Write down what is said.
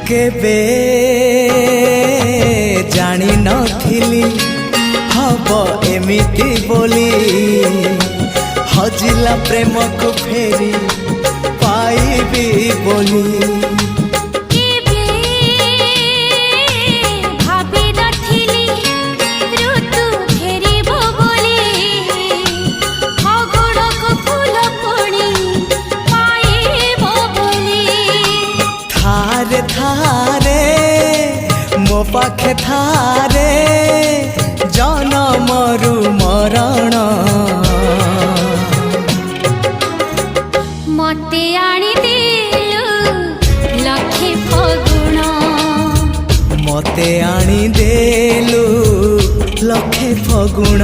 केबे जानी नथिली हब एमिति बोली हजिला प्रेम को फेरी पाइबी बोली मो पाखे थारे जनमरु मरण मते आनी देलु लखे फगुण मते आनी देलु लखे फगुण।